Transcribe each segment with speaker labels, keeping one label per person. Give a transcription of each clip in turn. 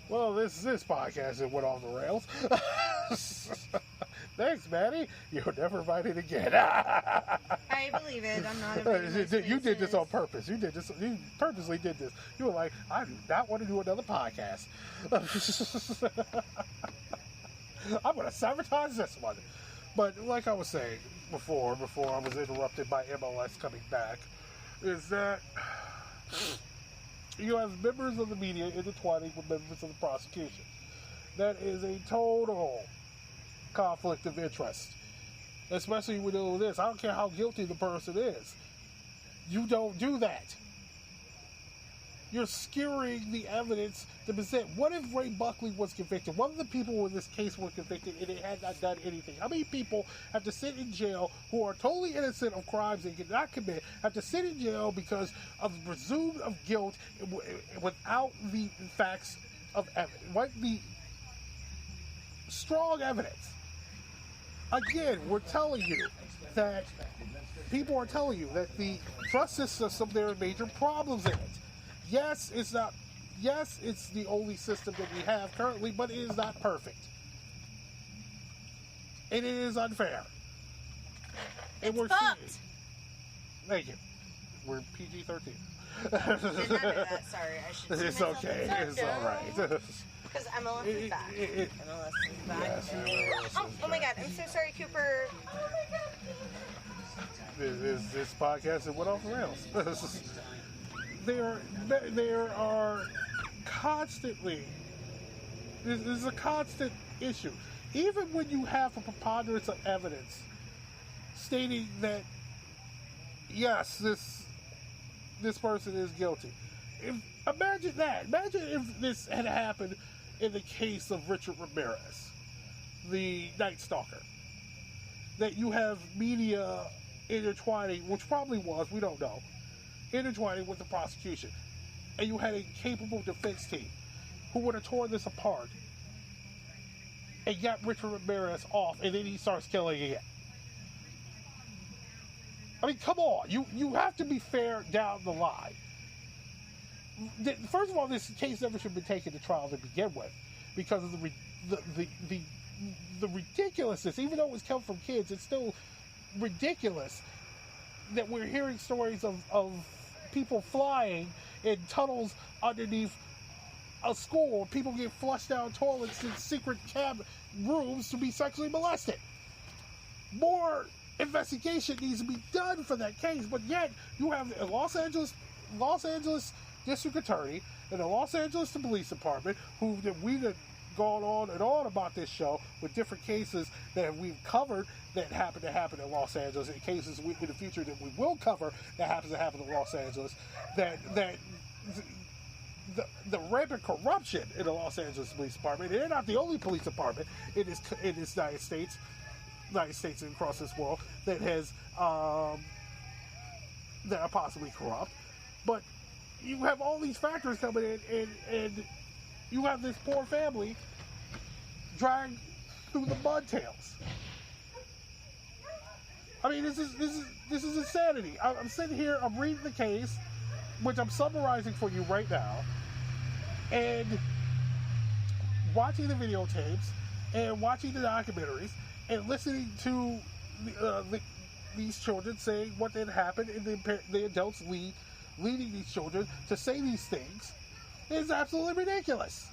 Speaker 1: Well, this podcast it went off the rails. Thanks, Maddie. You're never invited again.
Speaker 2: I believe it. I'm not invited.
Speaker 1: You did this on purpose. You purposely did this. You were like, I do not want to do another podcast. I'm going to sabotage this one. But like I was saying before I was interrupted by MLS coming back, is that you have members of the media intertwining with members of the prosecution. That is a total conflict of interest. Especially with all this. I don't care how guilty the person is. You don't do that. You're skewering the evidence to present. What if Ray Buckley was convicted? What if the people in this case were convicted and they had not done anything? How many people have to sit in jail who are totally innocent of crimes they did not commit, have to sit in jail because of presumed of guilt without the facts of evidence, right? The strong evidence. Again, we're telling you that people are telling you that the justice system, there are major problems in it. Yes, it's not. Yes, it's the only system that we have currently, but it is not perfect. And it is unfair. And
Speaker 2: it's fucked.
Speaker 1: Thank you. We're PG-13.
Speaker 2: Did not know that. Sorry, I should.
Speaker 1: It's okay. It's all right.
Speaker 2: Because MLS is back. MLS is back.
Speaker 1: Yes,
Speaker 2: oh my God! I'm so sorry, Cooper.
Speaker 1: This podcast it went off the rails. There are constantly. This is a constant issue. Even when you have a preponderance of evidence stating that yes, this person is guilty. Imagine that. Imagine if this had happened in the case of Richard Ramirez, the Night Stalker. That you have media intertwining, which probably was, we don't know, intertwining with the prosecution. And you had a capable defense team who would have torn this apart and got Richard Ramirez off, and then he starts killing again. I mean, come on. You have to be fair down the line. First of all, this case never should have been taken to trial to begin with because of the ridiculousness. Even though it was come from kids, it's still ridiculous that we're hearing stories of people flying in tunnels underneath a school. People get flushed down toilets in secret cab rooms to be sexually molested. More investigation needs to be done for that case, but yet you have a Los Angeles District Attorney and the Los Angeles Police Department we've gone on and on about this show with different cases that we've covered that happen in Los Angeles, and cases in the future that we will cover that happen in Los Angeles, that the rampant corruption in the Los Angeles Police Department. They're not the only police department in this United States and across this world that has that are possibly corrupt. But you have all these factors coming in, and you have this poor family dragged through the mud tails. I mean, this is insanity. I'm sitting here, I'm reading the case, which I'm summarizing for you right now, and watching the videotapes, and watching the documentaries, and listening to these children saying what had happened, and the adults leading these children to say these things is absolutely ridiculous.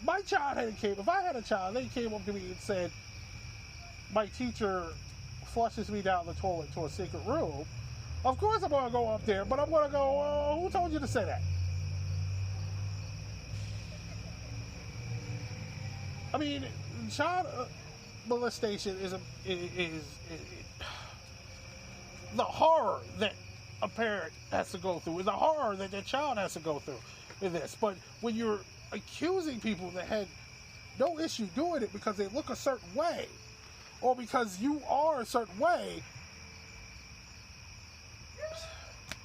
Speaker 1: My child if I had a child, they came up to me and said, my teacher flushes me down the toilet to a secret room, of course I'm going to go up there, but I'm going to go, who told you to say that? I mean, child molestation is the horror that a parent has to go through, and the horror that their child has to go through in this. But when you're accusing people that had no issue doing it because they look a certain way, or because you are a certain way,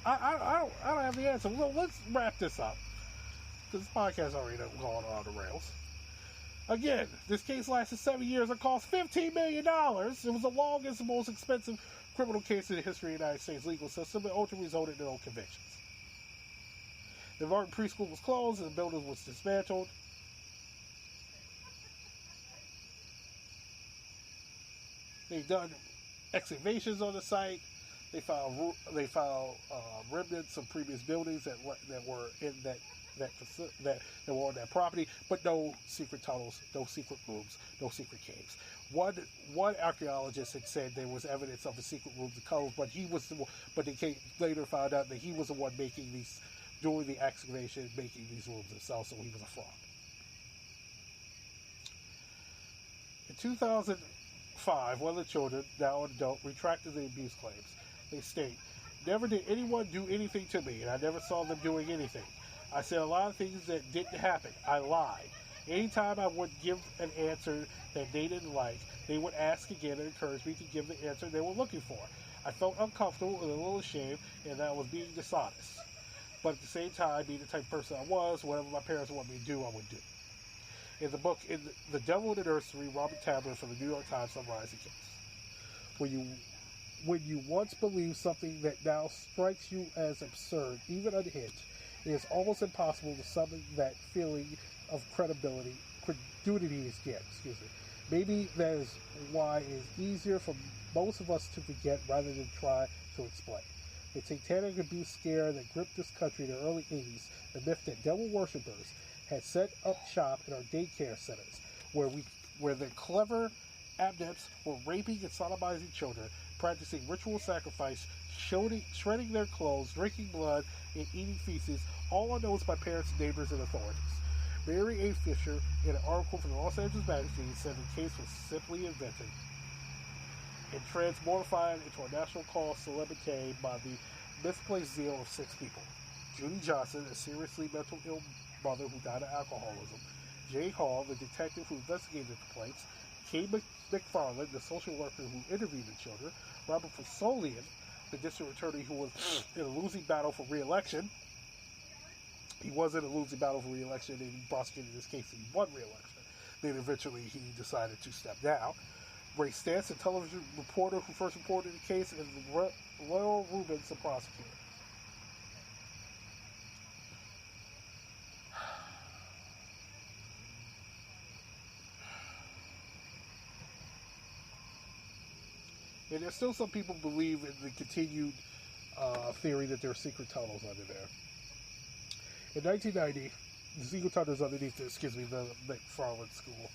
Speaker 1: I don't have the answer. Well, let's wrap this up, because this podcast already gone on the rails. Again, this case lasted 7 years and cost $15 million. It was the longest and most expensive criminal case in the history of the United States legal system, and ultimately resulted in no convictions. The McMartin preschool was closed and the building was dismantled. They've done excavations on the site. They found remnants of previous buildings that were in that were on that property, but no secret tunnels, no secret rooms, no secret caves. One archaeologist had said there was evidence of a secret rooms and tunnels, but they later found out that he was the one doing the excavation, making these rooms himself, so he was a fraud. In 2005, one of the children, now an adult, retracted the abuse claims. They state, "Never did anyone do anything to me, and I never saw them doing anything. I said a lot of things that didn't happen. I lied. Anytime I would give an answer that they didn't like, they would ask again and encourage me to give the answer they were looking for. I felt uncomfortable and a little ashamed, and that I was being dishonest. But at the same time, being the type of person I was, whatever my parents wanted me to do, I would do." In the book, in The Devil in the Nursery, Robert Tabler from the New York Times summarized the case. When you once believed something that now strikes you as absurd, even unhinged, it is almost impossible to summon that feeling of credulity again. Maybe that is why it is easier for most of us to forget rather than try to explain. The satanic abuse scare that gripped this country in the early 80s, the myth that devil worshippers had set up shop in our daycare centers, where the clever adepts were raping and sodomizing children, practicing ritual sacrifice, shredding their clothes, drinking blood, and eating feces, all unknowns by parents, neighbors, and authorities. Mary A. Fisher, in an article from the Los Angeles Magazine, said the case was simply invented and transmortified into a national call celebrity by the misplaced zeal of 6 people. Judy Johnson, a seriously mental ill mother who died of alcoholism; Jay Hall, the detective who investigated the complaints; Kay McFarland, the social worker who interviewed the children; Robert Fasolian, the district attorney who was in a losing battle for re-election. He was in a losing battle for re-election, and he prosecuted this case and he won re-election. Then eventually he decided to step down. Ray Stantz, a television reporter who first reported the case, and Royal Rubens, the prosecutor. And there's still some people believe in the continued theory that there are secret tunnels under there. In 1990, the secret tunnels underneath the McFarland School.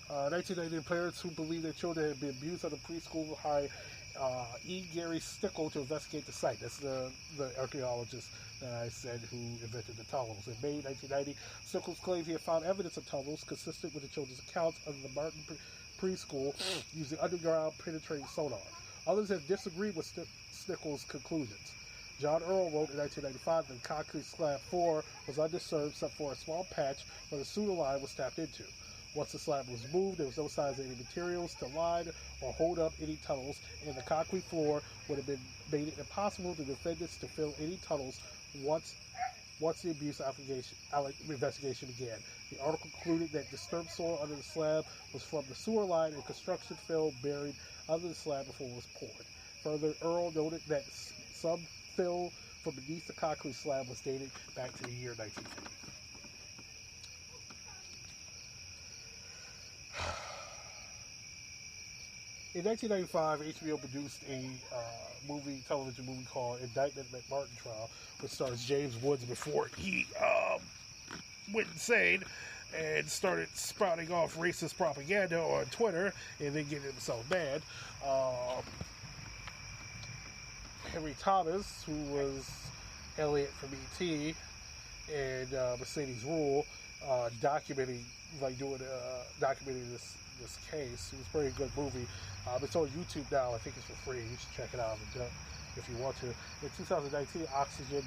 Speaker 1: 1990, parents who believed their children had been abused at a preschool hired E. Gary Stickle to investigate the site. That's the archaeologist that I said who invented the tunnels. In May 1990, Stickles claimed he had found evidence of tunnels consistent with the children's accounts of the McMartin preschool using underground penetrating sonar. Others have disagreed with Stickles' conclusions. John Earl wrote in 1995 that the concrete slab floor was undisturbed except for a small patch where the sewer line was tapped into. Once the slab was moved, there was no signs of any materials to line or hold up any tunnels, and the concrete floor would have made it impossible for defendants to fill any tunnels once the abuse investigation began. The article concluded that disturbed soil under the slab was from the sewer line and construction fill buried under the slab before it was poured. Further, Earl noted that some fill from beneath the concrete slab was dated back to the year 1950. In 1995, HBO produced a television movie called Indictment McMartin Trial, which stars James Woods before he went insane and started spouting off racist propaganda on Twitter and then getting himself banned. Henry Thomas, who was Elliot from E.T. and Mercedes Rule, documenting this case. It was a very good movie. It's on YouTube now. I think it's for free. You should check it out if you want to. In 2019, Oxygen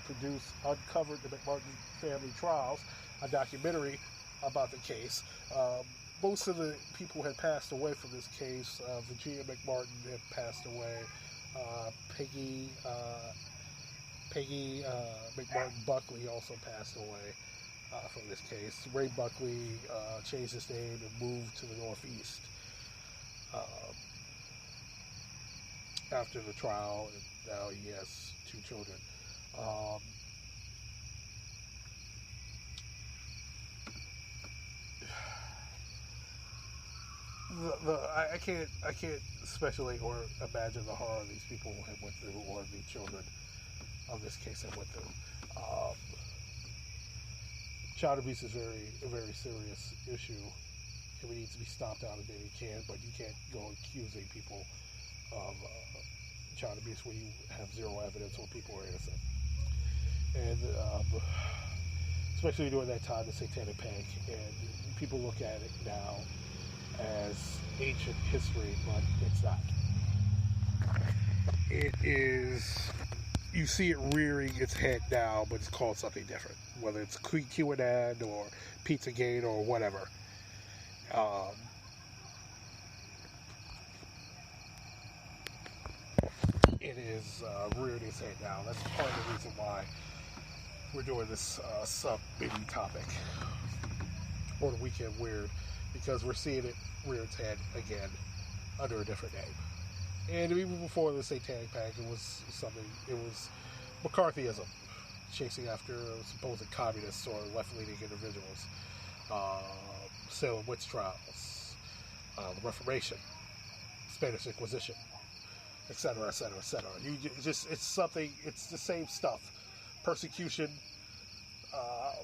Speaker 1: uncovered the McMartin family trials, a documentary about the case. Most of the people had passed away from this case. Virginia McMartin had passed away. Peggy McMartin Buckley also passed away from this case. Ray Buckley changed his name and moved to the Northeast after the trial, and now he has 2 children. I can't speculate or imagine the horror these people have went through, or the children of this case have went through. Child abuse is a very serious issue. It needs to be stopped out if you can, but you can't go accusing people of child abuse when you have zero evidence or people are innocent. And especially during that time, the satanic panic, and people look at it now as ancient history, but it's not. It is, you see it rearing its head now, but it's called something different, whether it's QAnon or Pizzagate or whatever. It is rearing its head now. That's part of the reason why we're doing this sub-mini topic on Weekend Weird, because we're seeing it rear its head again under a different name. And even before the satanic panic, it was McCarthyism, chasing after supposed communists or left-leaning individuals, Salem witch trials, the Reformation, Spanish Inquisition, etc., etc., etc. It's the same stuff. Persecution,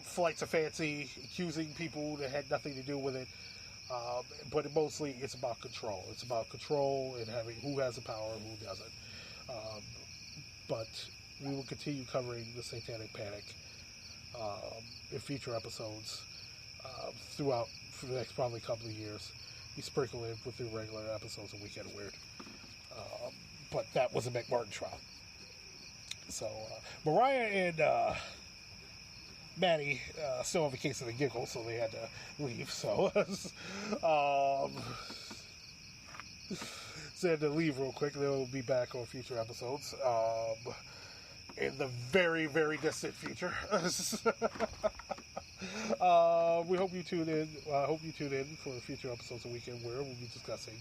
Speaker 1: flights of fancy, accusing people that had nothing to do with it. But mostly it's about control. It's about control and having who has the power and who doesn't. But we will continue covering the satanic panic in future episodes throughout for the next probably couple of years. We sprinkle in with the regular episodes of Weekend Weird. But that was a McMartin trial. So Moria and Maddie still have a case of the giggle, so they had to leave. So, so they had to leave real quick. They'll be back on future episodes in the very, very distant future. We hope you tune in. I hope you tune in for future episodes of Weekend where we'll be discussing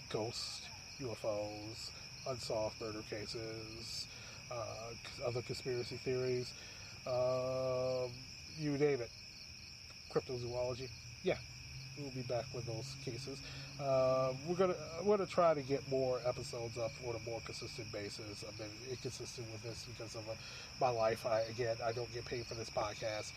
Speaker 1: ghosts, UFOs, unsolved murder cases, other conspiracy theories. You name it. Cryptozoology. Yeah, we'll be back with those cases. We're gonna try to get more episodes up on a more consistent basis. I've been inconsistent with this because of my life. I don't get paid for this podcast.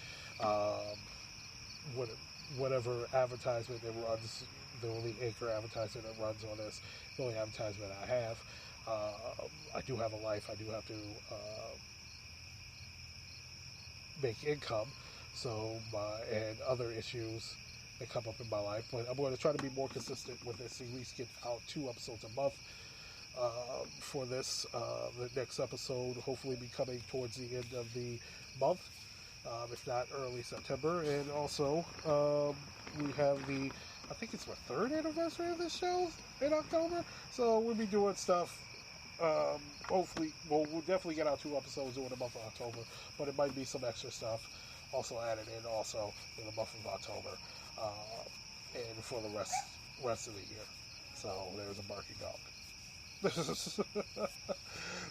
Speaker 1: Whatever advertisement that runs, the only anchor advertisement that runs on this, the only advertisement I have. I do have a life. I do have to make income, and other issues that come up in my life. But I'm going to try to be more consistent with this. At least get out 2 episodes a month for this. The next episode hopefully be coming towards the end of the month, if not early September. And also, we have I think it's my 3rd anniversary of this show in October. So we'll be doing stuff. Hopefully, we'll definitely get out 2 episodes in the month of October, but it might be some extra stuff also added in also in the month of October, and for the rest of the year. So there's a barking dog.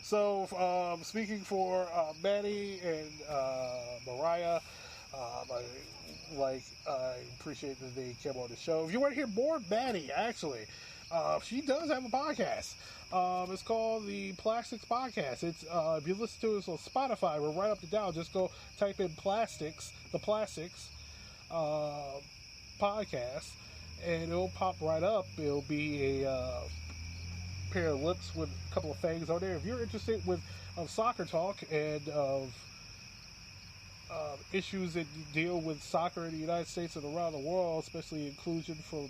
Speaker 1: So speaking for Maddie and Moria, I appreciate that they came on the show. If you want to hear more of Maddie, actually, she does have a podcast. It's called the Plastics Podcast. It's if you listen to it on Spotify, we're right up and down. Just go type in Plastics, the Plastics podcast, and it'll pop right up. It'll be a pair of lips with a couple of fangs on there. If you're interested with soccer talk and of issues that deal with soccer in the United States and around the world, especially inclusion from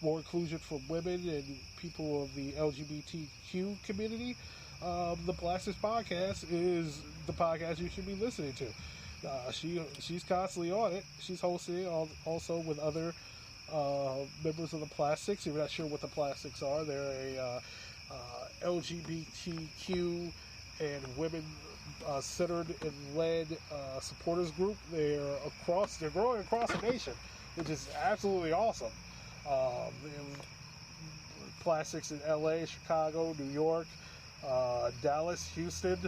Speaker 1: more inclusion from women and people of the LGBTQ community, the Plastics Podcast is the podcast you should be listening to. She's constantly on it. She's hosting it also with other members of the Plastics. If you're not sure what the Plastics are, they're a LGBTQ and women centered and led supporters group. They're growing across the nation, which is absolutely awesome. Plastics in LA, Chicago, New York, Dallas, Houston,